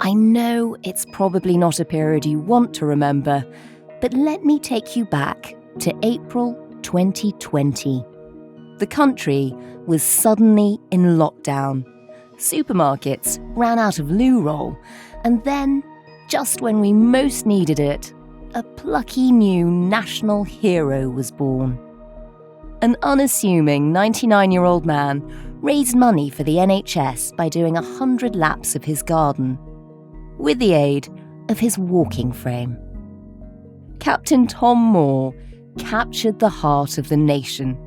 I know it's probably not a period you want to remember, but let me take you back to April 2020. The country was suddenly in lockdown. Supermarkets ran out of loo roll, and then, just when we most needed it, a plucky new national hero was born. An unassuming 99-year-old man raised money for the NHS by doing 100 laps of his garden, with the aid of his walking frame. Captain Tom Moore captured the heart of the nation.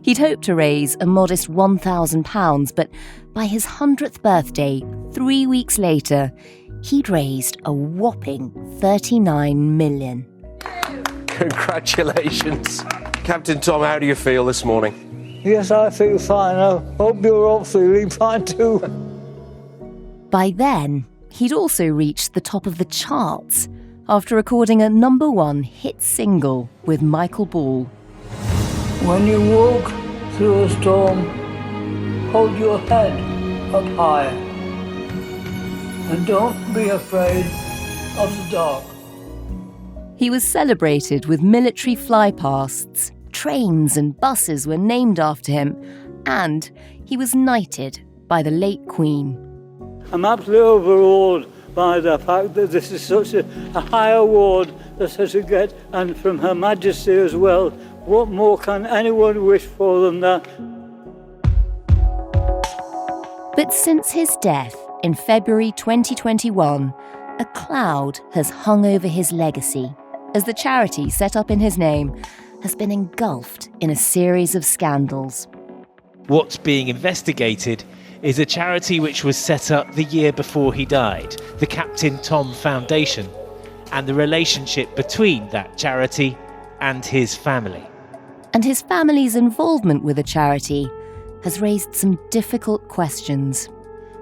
He'd hoped to raise a modest £1,000, but by his 100th birthday, 3 weeks later, he'd raised a whopping £39 million. Congratulations. Captain Tom, how do you feel this morning? Yes, I feel fine. I hope you're all feeling fine too. By then, he'd also reached the top of the charts after recording a #1 hit single with Michael Ball. When you walk through a storm, hold your head up high. And don't be afraid of the dark. He was celebrated with military flypasts, trains and buses were named after him, and he was knighted by the late Queen. I'm absolutely overawed by the fact that this is such a high award that I should get, and from Her Majesty as well. What more can anyone wish for than that? But since his death in February 2021, a cloud has hung over his legacy, as the charity set up in his name has been engulfed in a series of scandals. What's being investigated is a charity which was set up the year before he died, the Captain Tom Foundation, and the relationship between that charity and his family. And his family's involvement with the charity has raised some difficult questions.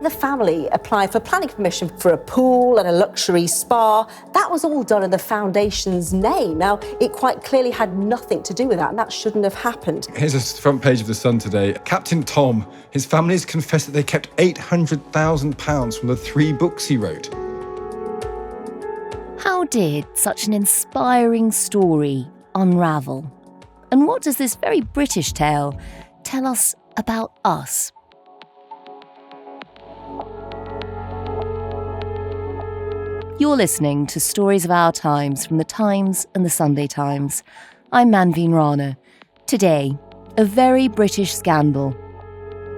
The family applied for planning permission for a pool and a luxury spa. That was all done in the foundation's name. Now, it quite clearly had nothing to do with that, and that shouldn't have happened. Here's a front page of The Sun today. Captain Tom, his family has confessed that they kept £800,000 from the 3 books he wrote. How did such an inspiring story unravel? And what does this very British tale tell us about us? You're listening to Stories of Our Times from The Times and The Sunday Times. I'm Manveen Rana. Today, a very British scandal.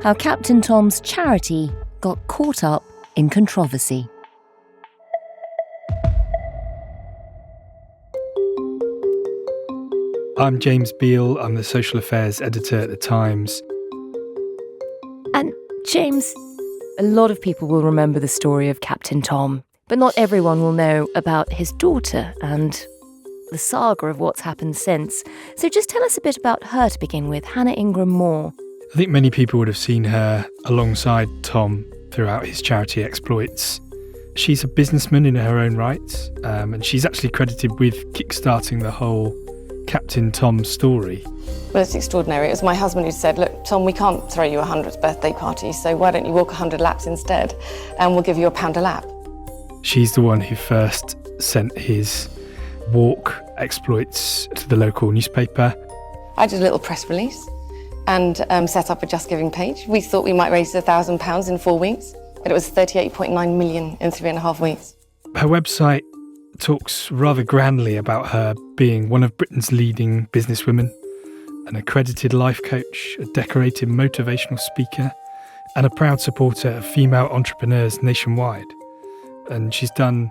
How Captain Tom's charity got caught up in controversy. I'm James Beal. I'm the social affairs editor at The Times. And James, a lot of people will remember the story of Captain Tom, but not everyone will know about his daughter and the saga of what's happened since. So just tell us a bit about her to begin with, Hannah Ingram Moore. I think many people would have seen her alongside Tom throughout his charity exploits. She's a businessman in her own right, and she's actually credited with kickstarting the whole Captain Tom story. Well, it's extraordinary. It was my husband who said, look, Tom, we can't throw you a 100th birthday party, so why don't you walk 100 laps instead, and we'll give you £1 a lap. She's the one who first sent his walk exploits to the local newspaper. I did a little press release and set up a Just Giving page. We thought we might raise £1,000 in 4 weeks, but it was 38.9 million in 3.5 weeks. Her website talks rather grandly about her being one of Britain's leading businesswomen, an accredited life coach, a decorated motivational speaker, and a proud supporter of female entrepreneurs nationwide. And she's done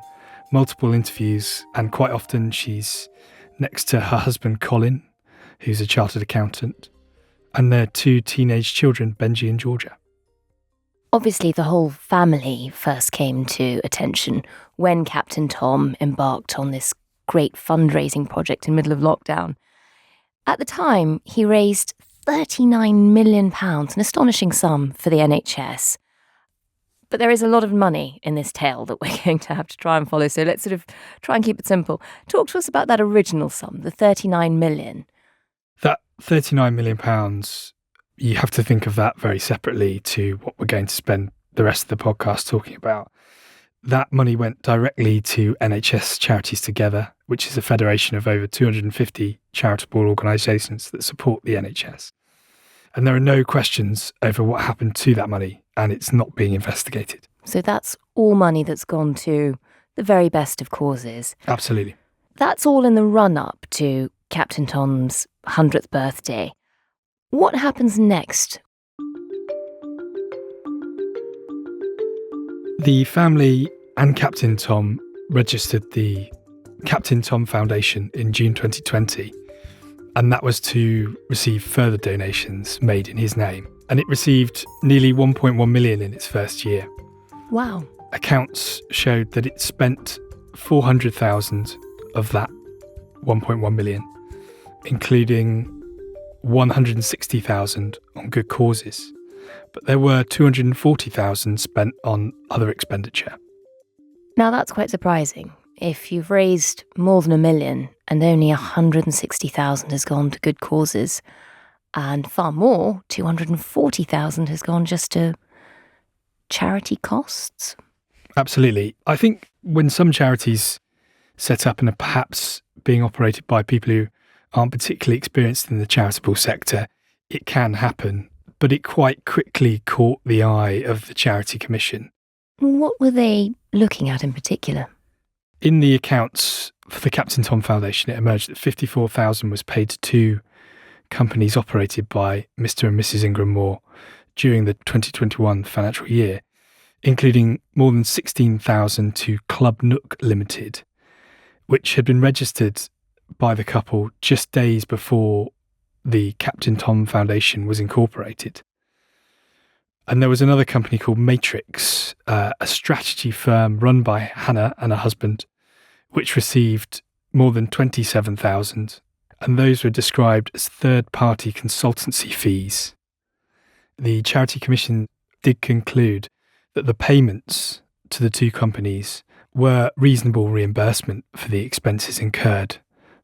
multiple interviews, and quite often she's next to her husband Colin, who's a chartered accountant, and their 2 teenage children, Benji and Georgia. Obviously, the whole family first came to attention when Captain Tom embarked on this great fundraising project in the middle of lockdown. At the time, he raised £39 million, an astonishing sum for the NHS. But there is a lot of money in this tale that we're going to have to try and follow, so let's sort of try and keep it simple. Talk to us about that original sum, the £39 million. That £39 million, you have to think of that very separately to what we're going to spend the rest of the podcast talking about. That money went directly to NHS Charities Together, which is a federation of over 250 charitable organisations that support the NHS. And there are no questions over what happened to that money, and it's not being investigated. So that's all money that's gone to the very best of causes. Absolutely. That's all in the run-up to Captain Tom's 100th birthday. What happens next? The family and Captain Tom registered the Captain Tom Foundation in June 2020, and that was to receive further donations made in his name. And it received nearly 1.1 million in its first year. Wow. Accounts showed that it spent 400,000 of that 1.1 million, including 160,000 on good causes. But there were 240,000 spent on other expenditure. Now that's quite surprising. If you've raised more than $1 million and only 160,000 has gone to good causes, and far more, 240,000 has gone just to charity costs. Absolutely. I think when some charities set up and are perhaps being operated by people who aren't particularly experienced in the charitable sector, it can happen. But it quite quickly caught the eye of the Charity Commission. What were they looking at in particular? In the accounts for the Captain Tom Foundation, it emerged that 54,000 was paid to two companies operated by Mr. and Mrs. Ingram Moore during the 2021 financial year, including more than 16,000 to Club Nook Limited, which had been registered by the couple just days before the Captain Tom Foundation was incorporated. And there was another company called Matrix, a strategy firm run by Hannah and her husband, which received more than 27,000, and those were described as third-party consultancy fees. The Charity Commission did conclude that the payments to the two companies were reasonable reimbursement for the expenses incurred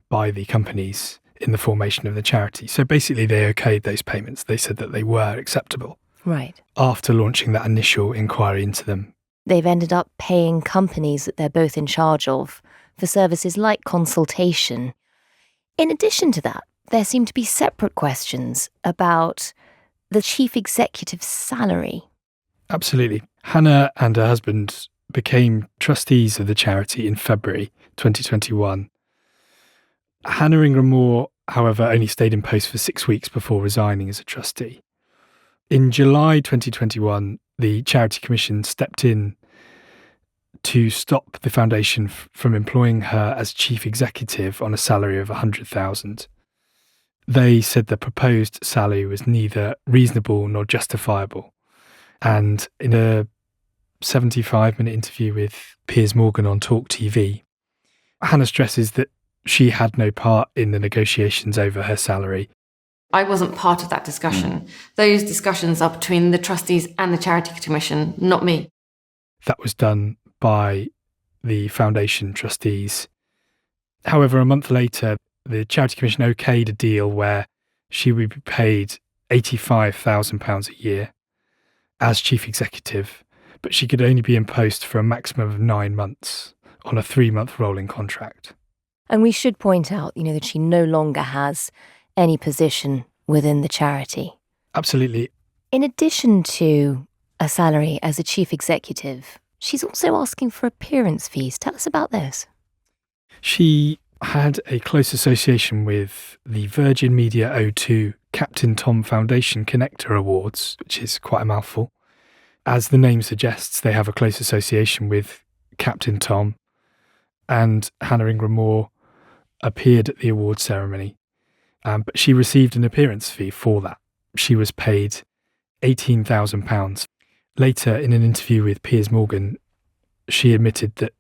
by the companies in the formation of the charity. So basically they okayed those payments. They said that they were acceptable. Right. After launching that initial inquiry into them. They've ended up paying companies that they're both in charge of for services like consultation. In addition to that, there seem to be separate questions about the chief executive's salary. Absolutely. Hannah and her husband became trustees of the charity in February 2021. Hannah Ingram Moore, however, only stayed in post for 6 weeks before resigning as a trustee. In July 2021, the Charity Commission stepped in to stop the foundation from employing her as chief executive on a salary of 100,000. They said the proposed salary was neither reasonable nor justifiable. And in a 75-minute interview with Piers Morgan on TalkTV, Hannah stresses that she had no part in the negotiations over her salary. I wasn't part of that discussion. Those discussions are between the trustees and the Charity Commission, not me. That was done by the foundation trustees. However, a month later, the Charity Commission okayed a deal where she would be paid £85,000 a year as chief executive, but she could only be in post for a maximum of 9 months on a 3-month rolling contract. And we should point out, that she no longer has any position within the charity. Absolutely. In addition to a salary as a chief executive, she's also asking for appearance fees. Tell us about this. She had a close association with the Virgin Media O2 Captain Tom Foundation Connector Awards, which is quite a mouthful. As the name suggests, they have a close association with Captain Tom, and Hannah Ingram Moore appeared at the award ceremony. But she received an appearance fee for that. She was paid £18,000. Later, in an interview with Piers Morgan, she admitted that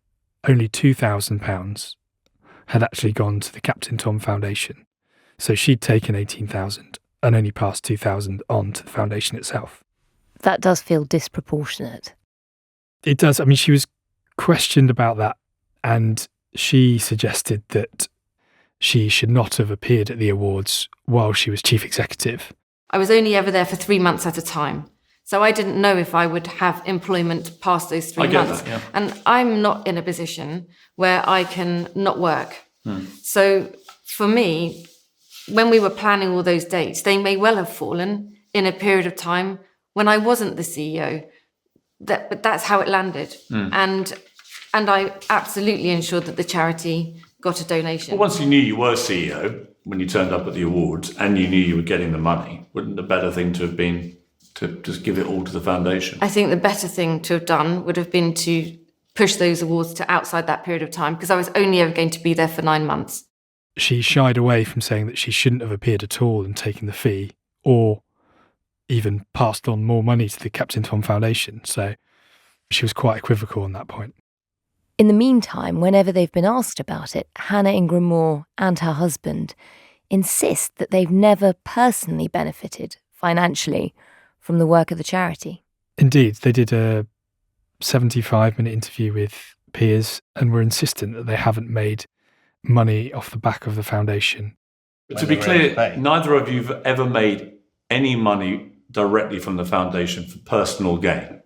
only £2,000 had actually gone to the Captain Tom Foundation. So she'd taken £18,000 and only passed £2,000 on to the foundation itself. That does feel disproportionate. It does. I mean, she was questioned about that, and she suggested that she should not have appeared at the awards while she was chief executive. I was only ever there for 3 months at a time. So I didn't know if I would have employment past those 3 months. That, yeah. And I'm not in a position where I can not work. So for me, when we were planning all those dates, they may well have fallen in a period of time when I wasn't the CEO. But that's how it landed. And I absolutely ensured that the charity got a donation. Well, once you knew you were CEO, when you turned up at the awards and you knew you were getting the money, wouldn't the better thing to have been to just give it all to the foundation? I think the better thing to have done would have been to push those awards to outside that period of time, because I was only ever going to be there for 9 months. She shied away from saying that she shouldn't have appeared at all and taken the fee, or even passed on more money to the Captain Tom Foundation. So she was quite equivocal on that point. In the meantime, whenever they've been asked about it, Hannah Ingram Moore and her husband insist that they've never personally benefited financially from the work of the charity. Indeed, they did a 75-minute interview with Piers and were insistent that they haven't made money off the back of the foundation. But to be clear, neither of you have ever made any money directly from the foundation for personal gain.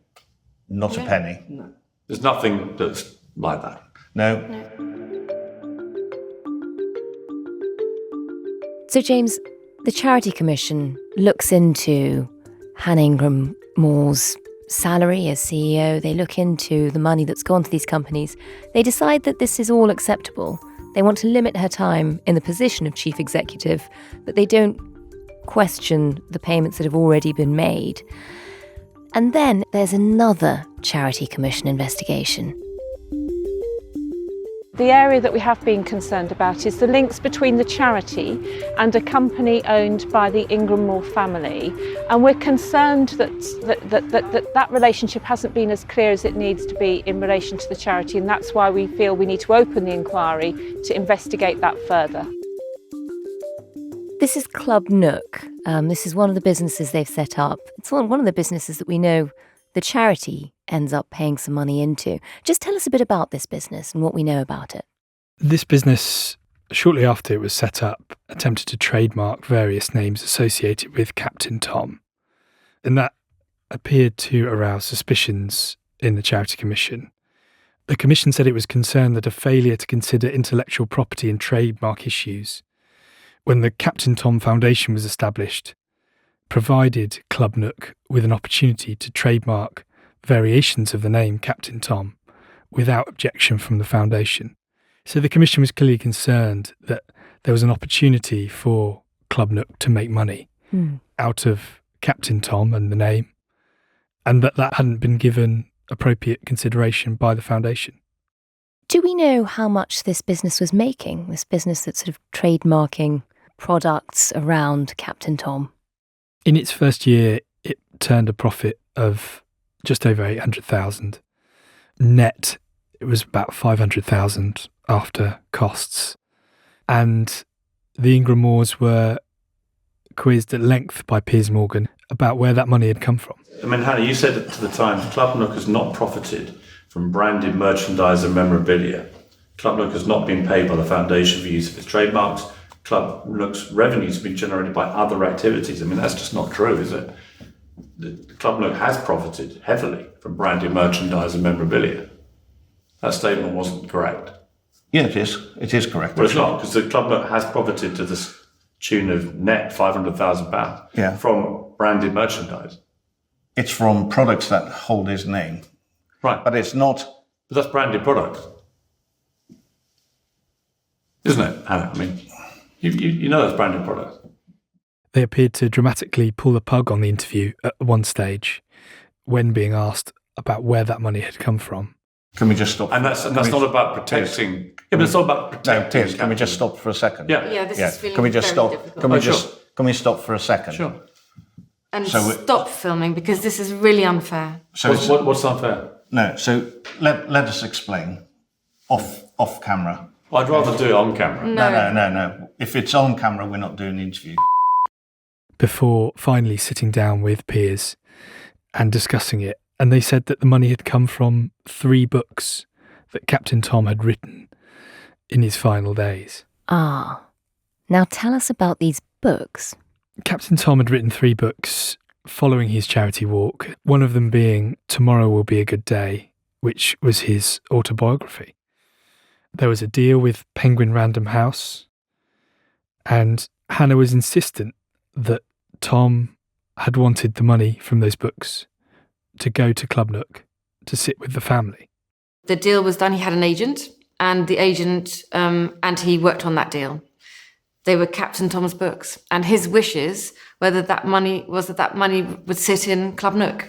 Not a penny. No. There's nothing that's like that. No. So, James, the Charity Commission looks into Hannah Ingram Moore's salary as CEO. They look into the money that's gone to these companies. They decide that this is all acceptable. They want to limit her time in the position of chief executive, but they don't question the payments that have already been made. And then there's another Charity Commission investigation. The area that we have been concerned about is the links between the charity and a company owned by the Ingram Moore family. And we're concerned that relationship hasn't been as clear as it needs to be in relation to the charity. And that's why we feel we need to open the inquiry to investigate that further. This is Club Nook. This is one of the businesses they've set up. It's one of the businesses that we know the charity ends up paying some money into. Just tell us a bit about this business and what we know about it. This business, shortly after it was set up, attempted to trademark various names associated with Captain Tom. And that appeared to arouse suspicions in the Charity Commission. The Commission said it was concerned that a failure to consider intellectual property and trademark issues when the Captain Tom Foundation was established provided Club Nook with an opportunity to trademark variations of the name Captain Tom without objection from the foundation. So the Commission was clearly concerned that there was an opportunity for Club Nook to make money out of Captain Tom and the name, and that hadn't been given appropriate consideration by the foundation. Do we know how much this business was making, this business that's sort of trademarking products around Captain Tom? In its first year, it turned a profit of just over 800,000. Net, it was about 500,000 after costs. And the Ingram Moores were quizzed at length by Piers Morgan about where that money had come from. I mean, Hannah, you said to the Times, Club Nook has not profited from branded merchandise and memorabilia. Club Nook has not been paid by the foundation for use of its trademarks. Club Nook's revenues have been generated by other activities. I mean, that's just not true, is it? The Club Nook has profited heavily from branded merchandise and memorabilia. That statement wasn't correct. Yeah, it is. It is correct. Well, it's not, because the Club Nook has profited to the tune of net £500,000 from branded merchandise. It's from products that hold his name. Right. But it's not... But that's branded products. Isn't it, Hannah? I mean, you know that's branded products. They appeared to dramatically pull the plug on the interview at one stage when being asked about where that money had come from. Can we just stop? And that's not about protecting... Yeah, but it's not about protecting... No, Piers, can we just stop for a second? Yeah. This is feeling Can we just very stop? difficult. Can we stop for a second? Sure. And stop filming, because this is really unfair. So what's unfair? No, so let us explain off camera. I'd rather do it on camera. No. If it's on camera, we're not doing the interview. Before finally sitting down with Piers and discussing it, and they said that the money had come from 3 books that Captain Tom had written in his final days. Ah, now tell us about these books. Captain Tom had written 3 books following his charity walk, one of them being Tomorrow Will Be a Good Day, which was his autobiography. There was a deal with Penguin Random House, and Hannah was insistent that Tom had wanted the money from those books to go to Club Nook to sit with the family. The deal was done. He had an agent, and the agent and he worked on that deal. They were Captain Tom's books, and his wishes whether that money would sit in Club Nook.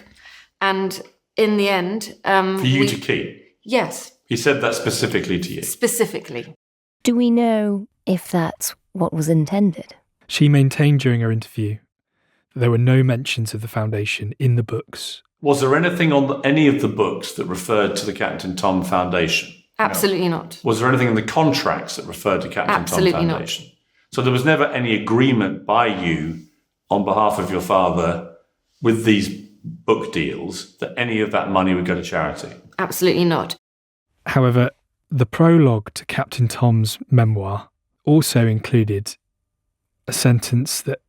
And in the end, for you to keep. Yes. He said that specifically to you. Specifically. Do we know if that's what was intended? She maintained during her interview that there were no mentions of the foundation in the books. Was there anything on any of the books that referred to the Captain Tom Foundation? Absolutely not. Was there anything in the contracts that referred to Captain Absolutely Tom Foundation? Not. So there was never any agreement by you on behalf of your father with these book deals that any of that money would go to charity? Absolutely not. However, the prologue to Captain Tom's memoir also included a sentence that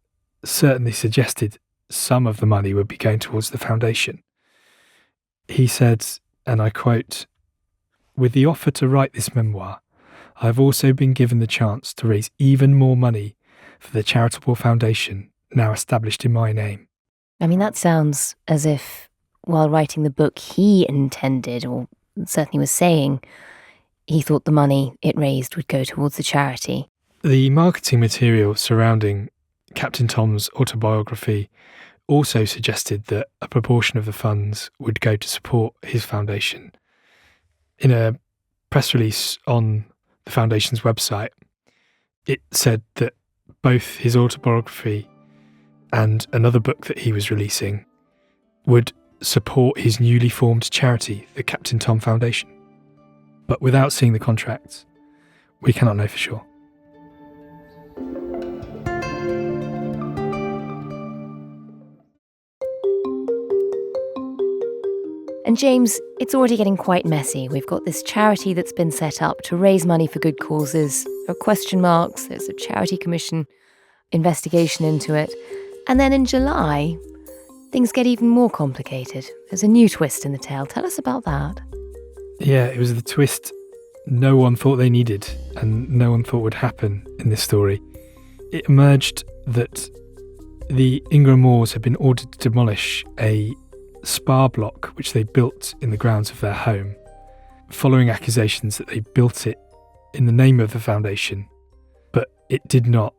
certainly suggested some of the money would be going towards the foundation. He said, and I quote, "With the offer to write this memoir, I have also been given the chance to raise even more money for the charitable foundation now established in my name." I mean, that sounds as if, while writing the book, he intended, or certainly was saying, he thought the money it raised would go towards the charity. The marketing material surrounding Captain Tom's autobiography also suggested that a proportion of the funds would go to support his foundation. In a press release on the foundation's website, it said that both his autobiography and another book that he was releasing would support his newly formed charity, the Captain Tom Foundation. But without seeing the contracts, we cannot know for sure. And James, it's already getting quite messy. We've got this charity that's been set up to raise money for good causes. There are question marks, there's a charity commission investigation into it. And then in July, things get even more complicated. There's a new twist in the tale. Tell us about that. Yeah, it was the twist no one thought they needed and no one thought would happen in this story. It emerged that the Ingram Moores had been ordered to demolish a spa block which they built in the grounds of their home, following accusations that they built it in the name of the foundation, but it did not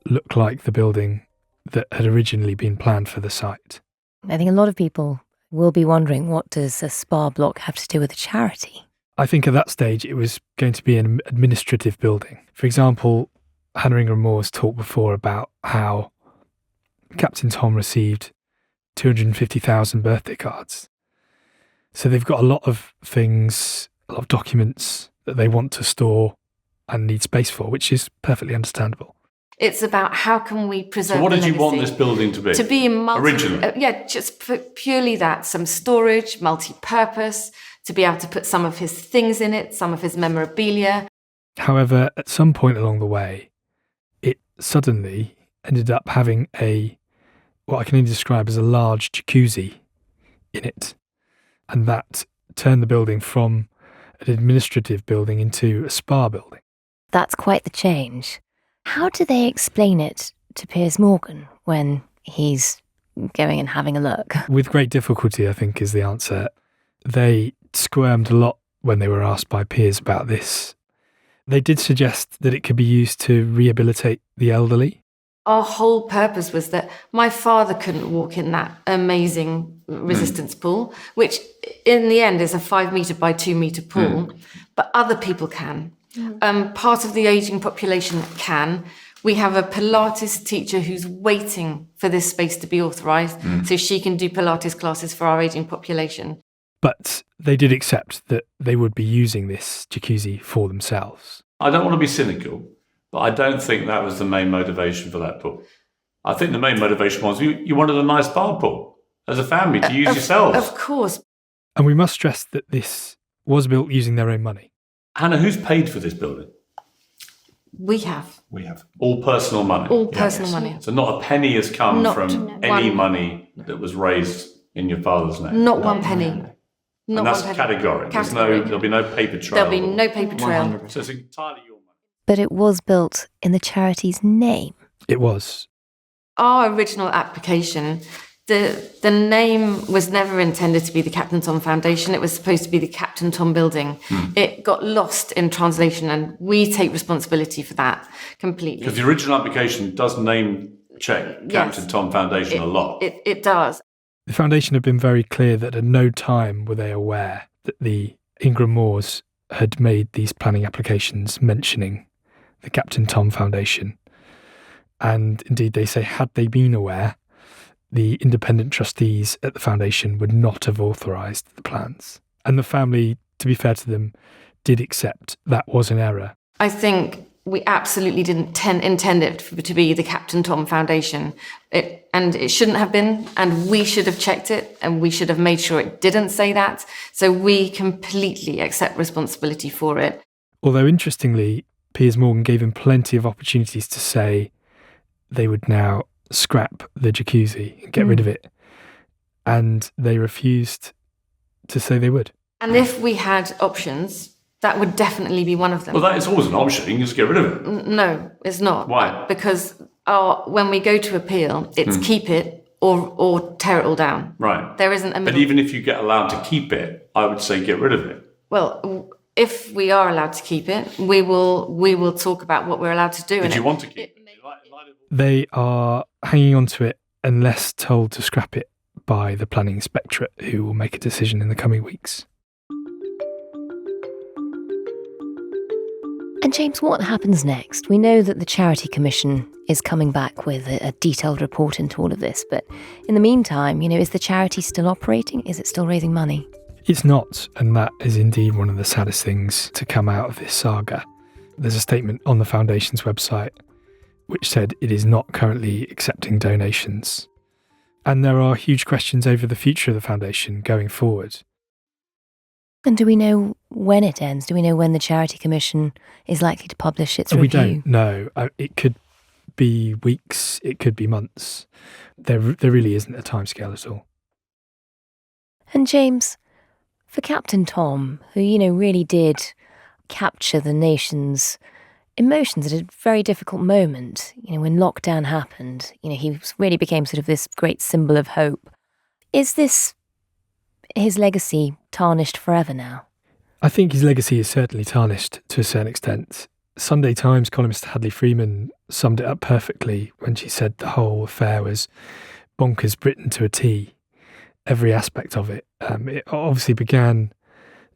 look like the building that had originally been planned for the site. I think a lot of people will be wondering, what does a spa block have to do with a charity? I think at that stage it was going to be an administrative building. For example, Hannah Ingram Moore's talked before about how Captain Tom received 250,000 birthday cards. So they've got a lot of things, a lot of documents that they want to store and need space for, which is perfectly understandable. It's about how can we preserve. So what did you want legacy? this building to be? To be originally? Just purely that, some storage, multi-purpose, to be able to put some of his things in it, some of his memorabilia. However, at some point along the way, it suddenly ended up having what I can only describe as a large jacuzzi in it. And that turned the building from an administrative building into a spa building. That's quite the change. How do they explain it to Piers Morgan when he's going and having a look? With great difficulty, I think, is the answer. They squirmed a lot when they were asked by Piers about this. They did suggest that it could be used to rehabilitate the elderly. Our whole purpose was that my father couldn't walk in that amazing resistance pool, which in the end is a 5 metre by 2 metre pool, but other people can. Part of the ageing population can. We have a Pilates teacher who's waiting for this space to be authorised so she can do Pilates classes for our ageing population. But they did accept that they would be using this jacuzzi for themselves. I don't want to be cynical, but I don't think that was the main motivation for that pool. I think the main motivation was you wanted a nice bar pool as a family to use yourselves. Of course. And we must stress that this was built using their own money. Hannah, who's paid for this building? We have. We have. All personal money. All personal money. So not a penny has come Not from any money that was raised in your father's name? Not one penny. Not And that's one penny. categoric. There'll be no paper trail. There'll be no paper trail. 100%. So it's entirely your money. But it was built in the charity's name. It was. Our original application, the name was never intended to be the Captain Tom Foundation. It was supposed to be the Captain Tom Building. It got lost in translation, and we take responsibility for that completely. Because the original application does name check Captain Tom Foundation a lot. It does. The foundation had been very clear that at no time were they aware that the Ingram Moores had made these planning applications mentioning the Captain Tom Foundation. And indeed, they say, had they been aware, the independent trustees at the foundation would not have authorised the plans. And the family, to be fair to them, did accept that was an error. I think we absolutely didn't intend it to be the Captain Tom Foundation. And it shouldn't have been, and we should have checked it, and we should have made sure it didn't say that. So we completely accept responsibility for it. Although, interestingly, Piers Morgan gave him plenty of opportunities to say they would now scrap the jacuzzi and get rid of it. And they refused to say they would. And if we had options, that would definitely be one of them. Well, that is always an option. You can just get rid of it. No, it's not. Why? Because when we go to appeal, it's keep it or tear it all down. Right. There isn't a middle. But even if you get allowed to keep it, I would say get rid of it. Well, if we are allowed to keep it, we will talk about what we're allowed to do. But you want to keep it? They are hanging on to it unless told to scrap it by the planning inspectorate, who will make a decision in the coming weeks. And James, what happens next? We know that the Charity Commission is coming back with a detailed report into all of this, but in the meantime, is the charity still operating? Is it still raising money? It's not, and that is indeed one of the saddest things to come out of this saga. There's a statement on the foundation's website which said it is not currently accepting donations. And there are huge questions over the future of the foundation going forward. And do we know when it ends? Do we know when the Charity Commission is likely to publish its review? We don't know. It could be weeks, it could be months. There really isn't a timescale at all. And James, for Captain Tom, who, really did capture the nation's emotions at a very difficult moment, when lockdown happened, he really became sort of this great symbol of hope. Is this his legacy tarnished forever now? I think his legacy is certainly tarnished to a certain extent. Sunday Times columnist Hadley Freeman summed it up perfectly when she said the whole affair was bonkers Britain to a T. Every aspect of it. It obviously began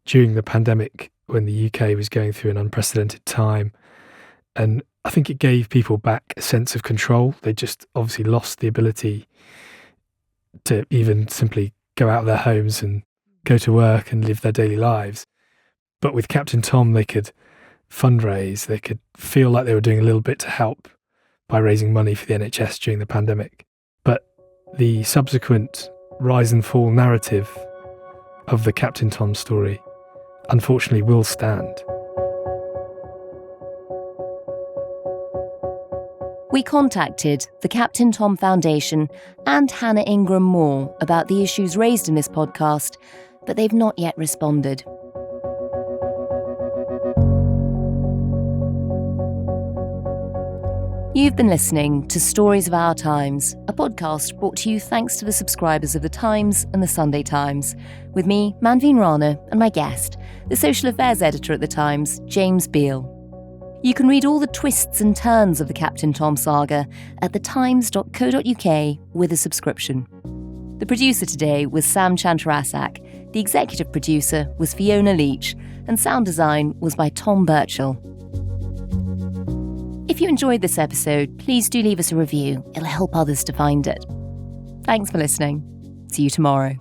during the pandemic when the UK was going through an unprecedented time. And I think it gave people back a sense of control. They just obviously lost the ability to even simply go out of their homes and go to work and live their daily lives. But with Captain Tom, they could fundraise, they could feel like they were doing a little bit to help by raising money for the NHS during the pandemic. But the subsequent rise and fall narrative of the Captain Tom story, unfortunately, will stand. We contacted the Captain Tom Foundation and Hannah Ingram Moore about the issues raised in this podcast, but they've not yet responded. You've been listening to Stories of Our Times, a podcast brought to you thanks to the subscribers of The Times and The Sunday Times, with me, Manveen Rana, and my guest, the social affairs editor at The Times, James Beal. You can read all the twists and turns of the Captain Tom saga at thetimes.co.uk with a subscription. The producer today was Sam Chantarasak, the executive producer was Fiona Leach, and sound design was by Tom Birchall. If you enjoyed this episode, please do leave us a review. It'll help others to find it. Thanks for listening. See you tomorrow.